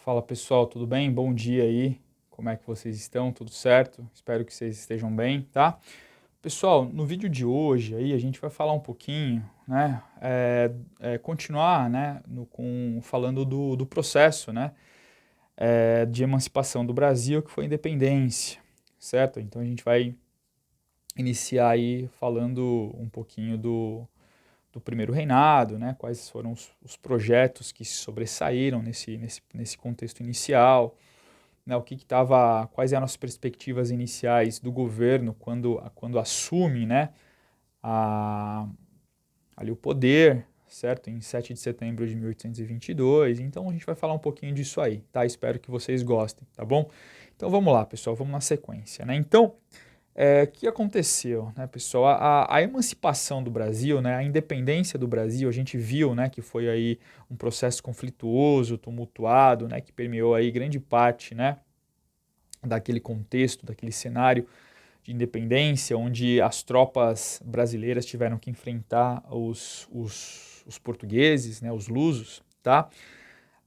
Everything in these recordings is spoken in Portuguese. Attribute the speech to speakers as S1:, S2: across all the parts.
S1: Fala pessoal, tudo bem? Bom dia aí. Como é que vocês estão? Tudo certo? Espero que vocês estejam bem, tá? Pessoal, no vídeo de hoje aí a gente vai falar um pouquinho, né? Continuar, né? Falando do processo, né? De emancipação do Brasil, que foi a independência, certo? Então a gente vai iniciar aí falando um pouquinho do primeiro reinado, né? Quais foram os projetos que se sobressaíram nesse contexto inicial, né? Quais eram as perspectivas iniciais do governo quando assume, né? a, Ali o poder, certo? Em 7 de setembro de 1822. Então a gente vai falar um pouquinho disso aí, tá? Espero que vocês gostem, tá bom? Então vamos lá, pessoal, vamos na sequência, né? Então, o que aconteceu, né, pessoal? A emancipação do Brasil, né, a independência do Brasil, a gente viu, né, que foi aí um processo conflituoso, tumultuado, né, que permeou aí grande parte, né, daquele contexto, daquele cenário de independência, onde as tropas brasileiras tiveram que enfrentar os portugueses, né, os lusos, tá?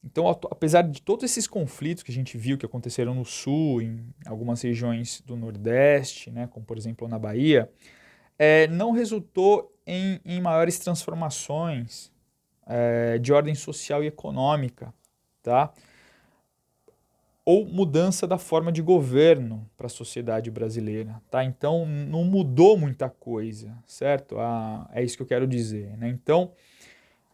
S1: Então, apesar de todos esses conflitos que a gente viu que aconteceram no Sul, em algumas regiões do Nordeste, né, como por exemplo na Bahia, não resultou em maiores transformações de ordem social e econômica, tá? Ou mudança da forma de governo para a sociedade brasileira, tá? Então, não mudou muita coisa, certo? É isso que eu quero dizer, né? Então,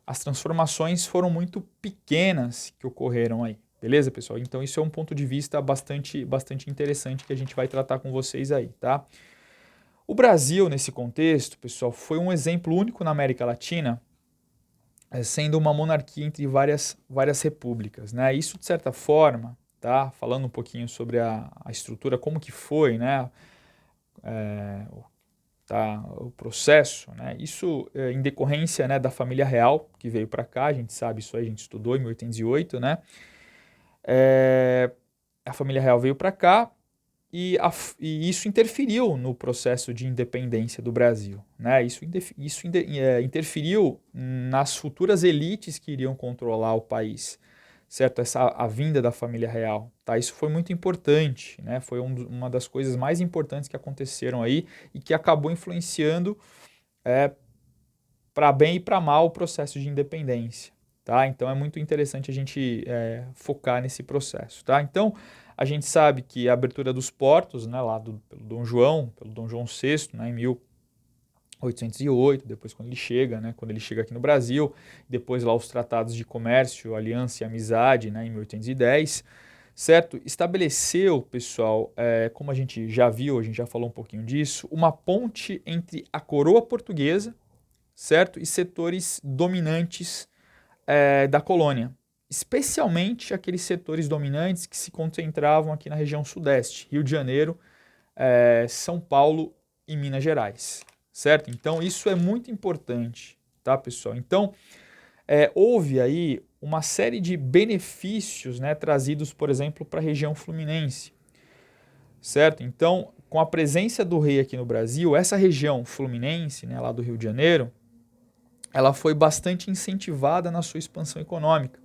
S1: as transformações foram muito pequenas que ocorreram aí. Beleza, pessoal? Então isso é um ponto de vista bastante interessante que a gente vai tratar com vocês aí, tá? O Brasil, nesse contexto, pessoal, foi um exemplo único na América Latina, sendo uma monarquia entre várias repúblicas, né? Isso, de certa forma, tá? Falando um pouquinho sobre a estrutura, como que foi, né? É, o processo, né? Isso em decorrência, né, da família real que veio para cá, a gente sabe isso aí, a gente estudou em 1808, né? É, a família real veio para cá e isso interferiu no processo de independência do Brasil, né? Isso interferiu nas futuras elites que iriam controlar o país, certo? A vinda da família real, tá? Isso foi muito importante, né? Foi uma das coisas mais importantes que aconteceram aí e que acabou influenciando para bem e para mal o processo de independência, tá? Então é muito interessante a gente focar nesse processo, tá? Então a gente sabe que a abertura dos portos, né, pelo Dom João VI, né, em 1808, depois quando ele chega aqui no Brasil, depois lá os tratados de comércio, aliança e amizade, né, em 1810, certo? Estabeleceu, pessoal, como a gente já viu, a gente já falou um pouquinho disso, uma ponte entre a coroa portuguesa, certo? E setores dominantes da colônia, especialmente aqueles setores dominantes que se concentravam aqui na região sudeste, Rio de Janeiro, São Paulo e Minas Gerais, certo? Então isso é muito importante, tá, pessoal? Então houve aí uma série de benefícios, né, trazidos, por exemplo, para a região fluminense, certo? Então, com a presença do rei aqui no Brasil, essa região fluminense, né, lá do Rio de Janeiro, ela foi bastante incentivada na sua expansão econômica,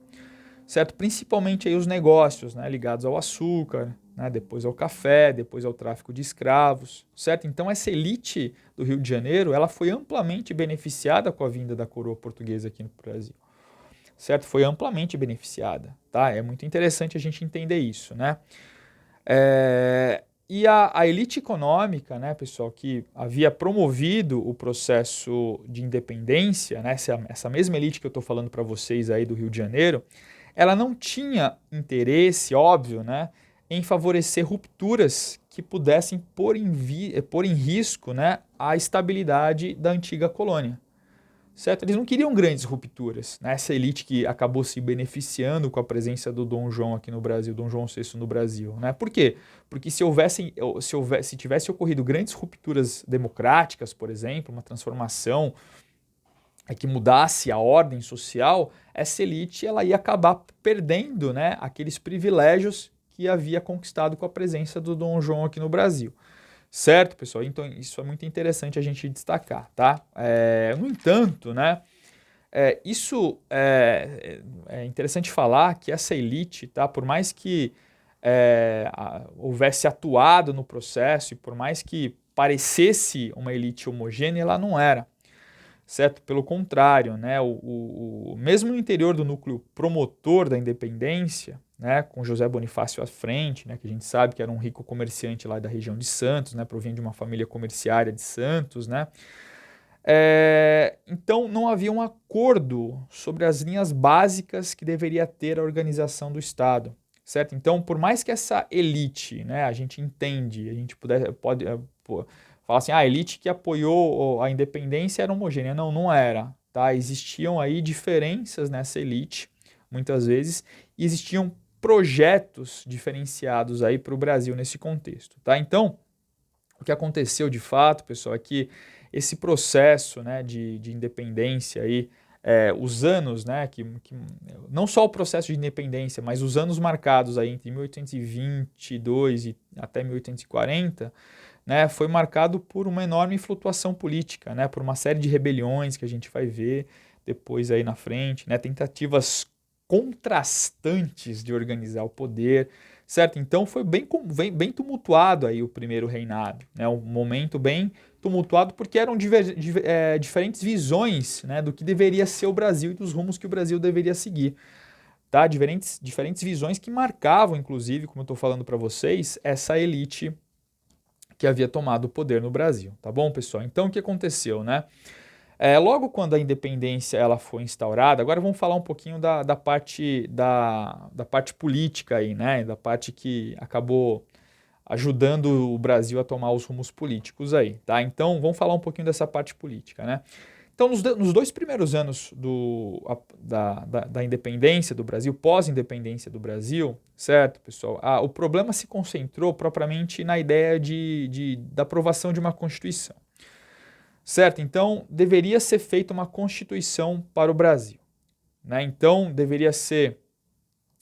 S1: certo? Principalmente aí os negócios, né, ligados ao açúcar, né, depois ao café, depois ao tráfico de escravos, certo? Então essa elite do Rio de Janeiro, ela foi amplamente beneficiada com a vinda da coroa portuguesa aqui no Brasil, certo? Foi amplamente beneficiada, tá? É muito interessante a gente entender isso, né? E a elite econômica, né, pessoal, que havia promovido o processo de independência, né, essa mesma elite que eu estou falando para vocês aí do Rio de Janeiro, ela não tinha interesse, óbvio, né, em favorecer rupturas que pudessem pôr em risco, né, a estabilidade da antiga colônia. Certo? Eles não queriam grandes rupturas, né? Essa elite que acabou se beneficiando com a presença do Dom João aqui no Brasil, Dom João VI no Brasil, né? Por quê? Porque se tivesse ocorrido grandes rupturas democráticas, por exemplo, uma transformação que mudasse a ordem social, essa elite ela ia acabar perdendo, né, aqueles privilégios que havia conquistado com a presença do Dom João aqui no Brasil. Certo, pessoal? Então isso é muito interessante a gente destacar, tá? No entanto, né, Isso é interessante falar que essa elite, tá? Por mais que houvesse atuado no processo e por mais que parecesse uma elite homogênea, ela não era, certo? Pelo contrário, né? Mesmo no interior do núcleo promotor da independência, né? Com José Bonifácio à frente, né? Que a gente sabe que era um rico comerciante lá da região de Santos, né? Provinha de uma família comerciária de Santos, né? Então não havia um acordo sobre as linhas básicas que deveria ter a organização do Estado, certo? Então, por mais que essa elite, né, a gente entende, a gente pode falar assim, a elite que apoiou a independência era homogênea. Não, não era, tá? Existiam aí diferenças nessa elite, muitas vezes, e existiam projetos diferenciados aí para o Brasil nesse contexto, tá? Então, o que aconteceu de fato, pessoal, é que esse processo, né, de independência aí, os anos, né, não só o processo de independência, mas os anos marcados aí entre 1822 e até 1840, né, foi marcado por uma enorme flutuação política, né, por uma série de rebeliões que a gente vai ver depois aí na frente, né, tentativas contrastantes de organizar o poder, certo? Então foi bem tumultuado aí o primeiro reinado, né? Um momento bem tumultuado porque eram diferentes visões, né, do que deveria ser o Brasil e dos rumos que o Brasil deveria seguir, tá? Diferentes visões que marcavam, inclusive, como eu estou falando para vocês, essa elite que havia tomado o poder no Brasil, tá bom, pessoal? Então o que aconteceu, né? Logo quando a independência ela foi instaurada, agora vamos falar um pouquinho da parte política aí, né? Da parte que acabou ajudando o Brasil a tomar os rumos políticos aí, tá? Então vamos falar um pouquinho dessa parte política, né? Então nos dois primeiros anos da independência do Brasil, pós-independência do Brasil, certo, pessoal? O problema se concentrou propriamente na ideia da aprovação de uma Constituição. Certo? Então, deveria ser feita uma Constituição para o Brasil, né? Então, deveria ser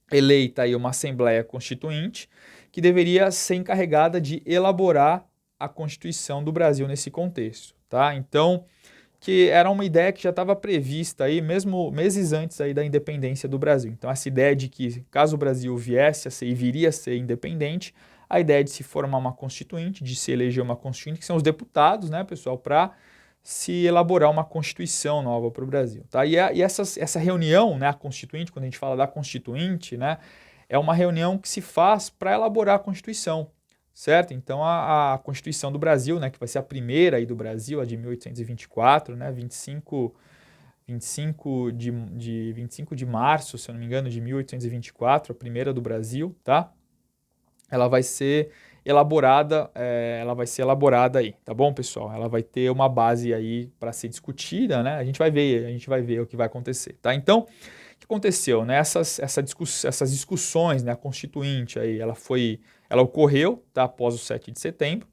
S1: eleita aí uma Assembleia Constituinte que deveria ser encarregada de elaborar a Constituição do Brasil nesse contexto, tá? Então, que era uma ideia que já estava prevista aí mesmo meses antes aí da independência do Brasil. Então, essa ideia de que caso o Brasil viesse a ser e viria a ser independente, a ideia de se formar uma Constituinte, de se eleger uma Constituinte, que são os deputados, né, pessoal, para se elaborar uma Constituição nova para o Brasil. Tá? E essa reunião, né, a Constituinte, quando a gente fala da Constituinte, né, é uma reunião que se faz para elaborar a Constituição, certo? Então a Constituição do Brasil, né, que vai ser a primeira aí do Brasil, a de 1824, né, 25 de março, se eu não me engano, de 1824, a primeira do Brasil, tá? Ela vai ser elaborada aí, tá bom, pessoal? Ela vai ter uma base aí para ser discutida, né? A gente vai ver o que vai acontecer, tá? Então, o que aconteceu, né? Essas discussões, né? A Constituinte aí, ela ocorreu, tá? Após o 7 de setembro.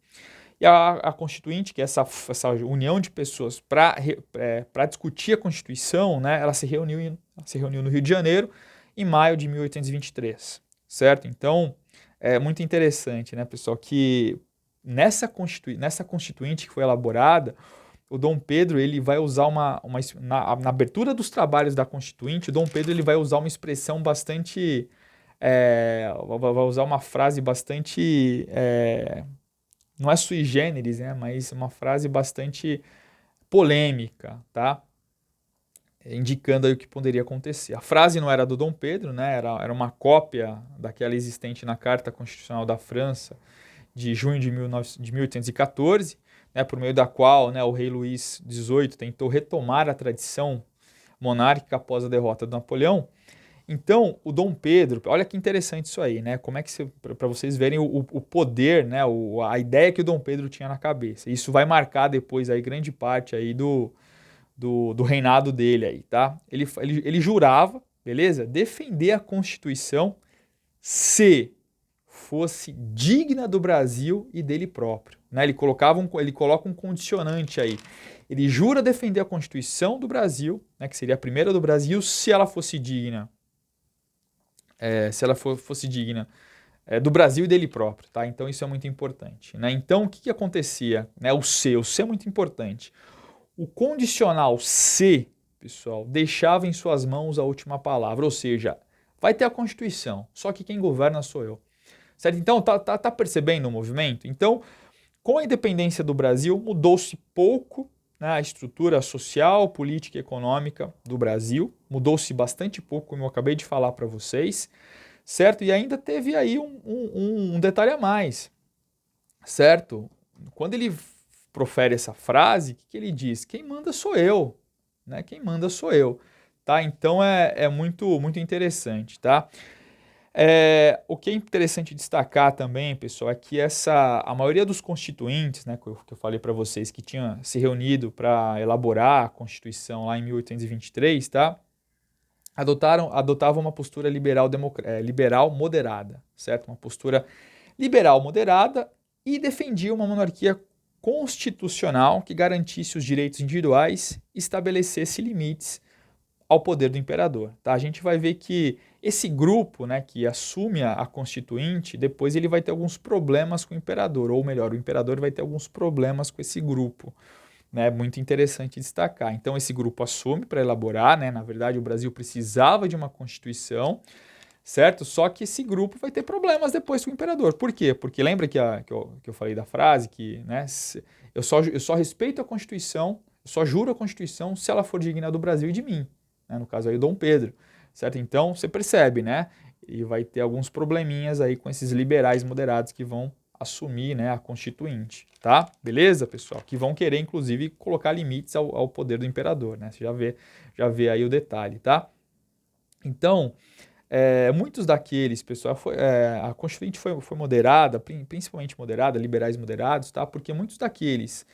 S1: E a Constituinte, que é essa união de pessoas para discutir a Constituição, né? Ela se reuniu no Rio de Janeiro em maio de 1823, certo? Então, é muito interessante, né, pessoal, que nessa Constituinte que foi elaborada, o Dom Pedro ele vai usar na abertura dos trabalhos da Constituinte, o Dom Pedro ele vai usar uma expressão bastante, vai usar uma frase bastante, não é sui generis, né, mas uma frase bastante polêmica, tá? Indicando aí o que poderia acontecer. A frase não era do Dom Pedro, né? Era uma cópia daquela existente na Carta Constitucional da França de junho de 1814, né? Por meio da qual, né, o rei Luís XVIII tentou retomar a tradição monárquica após a derrota do Napoleão. Então, o Dom Pedro, olha que interessante isso aí, né? Como é que para vocês verem o poder, né? A ideia que o Dom Pedro tinha na cabeça. Isso vai marcar depois aí grande parte aí do reinado dele aí, tá? Ele jurava, beleza? Defender a Constituição se fosse digna do Brasil e dele próprio, né? Ele coloca um condicionante aí. Ele jura defender a Constituição do Brasil, né, que seria a primeira do Brasil, se ela fosse digna, fosse digna do Brasil e dele próprio, tá? Então isso é muito importante, né? Então o que acontecia, né? O C é muito importante. O condicional se, pessoal, deixava em suas mãos a última palavra, ou seja, vai ter a Constituição, só que quem governa sou eu. Certo? Então, tá percebendo o movimento? Então, com a independência do Brasil, mudou-se pouco, né, a estrutura social, política e econômica do Brasil, mudou-se bastante pouco, como eu acabei de falar para vocês, certo? E ainda teve aí um detalhe a mais, certo? Quando ele profere essa frase, o que ele diz? Quem manda sou eu, né? Quem manda sou eu, tá? Então é muito interessante, tá? O que é interessante destacar também, pessoal, é que a maioria dos constituintes, né, que eu falei para vocês, que tinha se reunido para elaborar a Constituição lá em 1823, tá? Adotavam uma postura liberal moderada, certo? Uma postura liberal moderada e defendia uma monarquia constitucional que garantisse os direitos individuais e estabelecesse limites ao poder do imperador. Tá? A gente vai ver que esse grupo, né, que assume a Constituinte, depois ele vai ter alguns problemas com o imperador, ou melhor, o imperador vai ter alguns problemas com esse grupo. Né? Muito interessante destacar. Então esse grupo assume para elaborar, né? Na verdade o Brasil precisava de uma Constituição, certo? Só que esse grupo vai ter problemas depois com o imperador. Por quê? Porque lembra que eu falei da frase que, né, eu só respeito a Constituição, eu só juro a Constituição se ela for digna do Brasil e de mim. Né? No caso aí, Dom Pedro, certo? Então, você percebe, né? E vai ter alguns probleminhas aí com esses liberais moderados que vão assumir, né, a Constituinte, tá? Beleza, pessoal? Que vão querer, inclusive, colocar limites ao poder do imperador, né? Você já vê aí o detalhe, tá? Então, muitos daqueles, pessoal, a Constituinte foi moderada, principalmente moderada, liberais moderados, tá? Porque muitos daqueles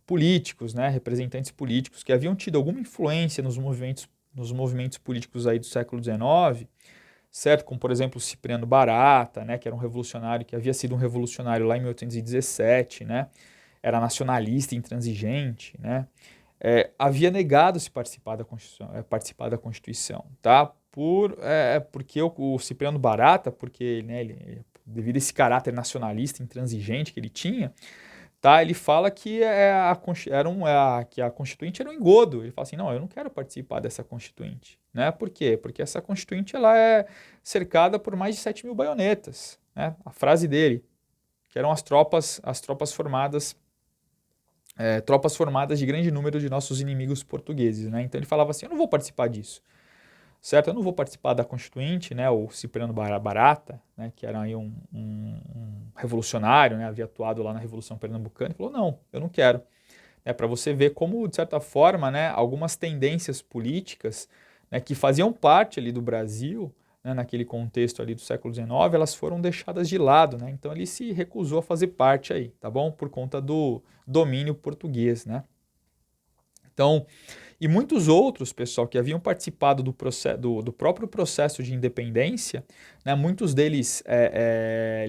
S1: políticos, né, representantes políticos que haviam tido alguma influência nos movimentos políticos aí do século XIX, certo? Como, por exemplo, Cipriano Barata, né, que era um revolucionário, que havia sido um revolucionário lá em 1817, né, era nacionalista, intransigente, né, havia negado se participar da Constituição, tá? Porque o Cipriano Barata, porque, né, devido a esse caráter nacionalista, intransigente que ele tinha, tá? Ele fala que que a Constituinte era um engodo. Ele fala assim, não, eu não quero participar dessa Constituinte. Né? Por quê? Porque essa Constituinte ela é cercada por mais de 7.000 baionetas. Né? A frase dele, que eram tropas formadas de grande número de nossos inimigos portugueses. Né? Então ele falava assim, eu não vou participar disso. Certo? Eu não vou participar da Constituinte, né? O Cipriano Barata, né? Que era aí um revolucionário, né? Havia atuado lá na Revolução Pernambucana, e falou, não, eu não quero. Para você ver como, de certa forma, né, algumas tendências políticas, né, que faziam parte ali do Brasil, né, naquele contexto ali do século XIX, elas foram deixadas de lado, né? Então ele se recusou a fazer parte aí, tá bom? Por conta do domínio português, né? Então, e muitos outros, pessoal, que haviam participado do próprio processo de independência, né, muitos deles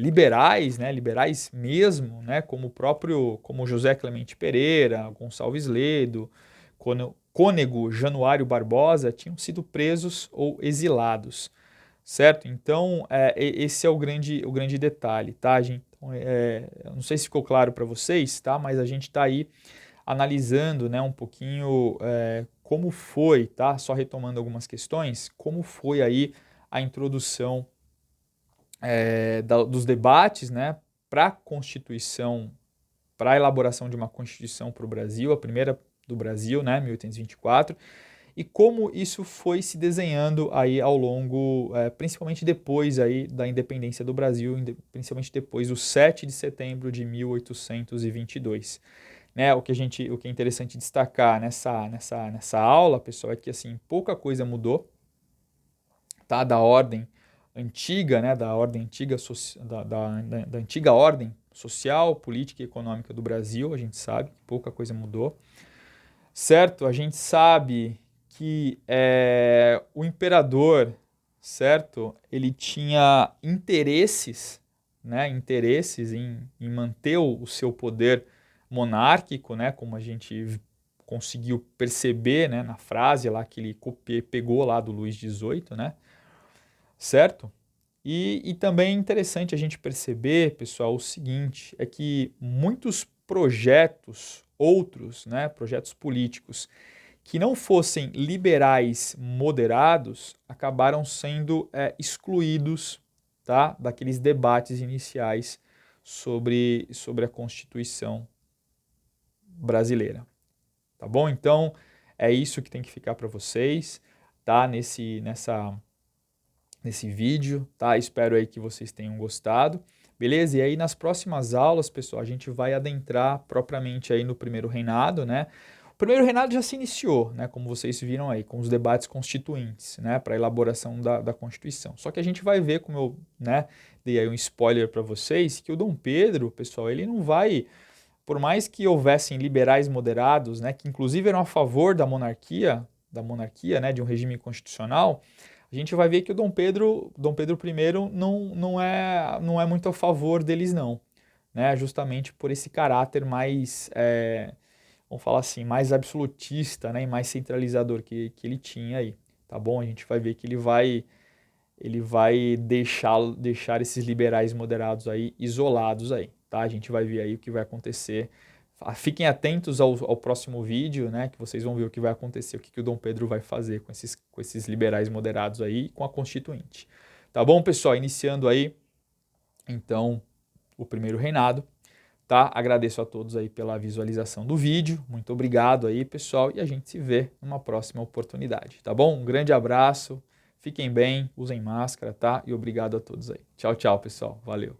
S1: liberais, né, liberais mesmo, né, como José Clemente Pereira, Gonçalves Ledo, Cônego Januário Barbosa, tinham sido presos ou exilados, certo? Então, esse é o grande detalhe, tá, gente? Então, eu não sei se ficou claro para vocês, tá, mas a gente está aí analisando, né, um pouquinho como foi, tá? Só retomando algumas questões, como foi aí a introdução dos debates, né, para a Constituição, para a elaboração de uma Constituição para o Brasil, a primeira do Brasil, né, 1824, e como isso foi se desenhando aí ao longo, principalmente depois aí da independência do Brasil, principalmente depois do 7 de setembro de 1822. Né, o que é interessante destacar nessa aula, pessoal, é que assim, pouca coisa mudou, tá, da ordem antiga, né, da ordem antiga, da antiga ordem social, política e econômica do Brasil, a gente sabe que pouca coisa mudou, certo? A gente sabe que o imperador, certo? Ele tinha interesses, né, interesses em manter o seu poder monárquico, né, como a gente conseguiu perceber, né, na frase lá que ele pegou lá do Luís XVIII, né, certo? E também é interessante a gente perceber, pessoal, o seguinte, é que muitos projetos outros, né, projetos políticos que não fossem liberais moderados acabaram sendo excluídos, tá, daqueles debates iniciais sobre a Constituição brasileira. Tá bom? Então, é isso que tem que ficar para vocês, tá? Nesse vídeo, tá? Espero aí que vocês tenham gostado, beleza? E aí nas próximas aulas, pessoal, a gente vai adentrar propriamente aí no primeiro reinado, né? O primeiro reinado já se iniciou, né? Como vocês viram aí, com os debates constituintes, né? Para a elaboração da Constituição. Só que a gente vai ver, como eu, né, dei aí um spoiler para vocês, que o Dom Pedro, pessoal, ele não vai... Por mais que houvessem liberais moderados, né, que inclusive eram a favor da monarquia, né, de um regime constitucional, a gente vai ver que o Dom Pedro I não é muito a favor deles não, né, justamente por esse caráter mais, vamos falar assim, mais absolutista, né, e mais centralizador que ele tinha aí, tá bom? A gente vai ver que ele vai deixar esses liberais moderados aí isolados aí, tá? A gente vai ver aí o que vai acontecer. Fiquem atentos ao próximo vídeo, né? Que vocês vão ver o que vai acontecer, o que o Dom Pedro vai fazer com esses liberais moderados aí, com a Constituinte. Tá bom, pessoal? Iniciando aí, então, o primeiro reinado, tá? Agradeço a todos aí pela visualização do vídeo. Muito obrigado aí, pessoal, e a gente se vê numa próxima oportunidade, tá bom? Um grande abraço. Fiquem bem, usem máscara, tá? E obrigado a todos aí. Tchau, tchau, pessoal. Valeu.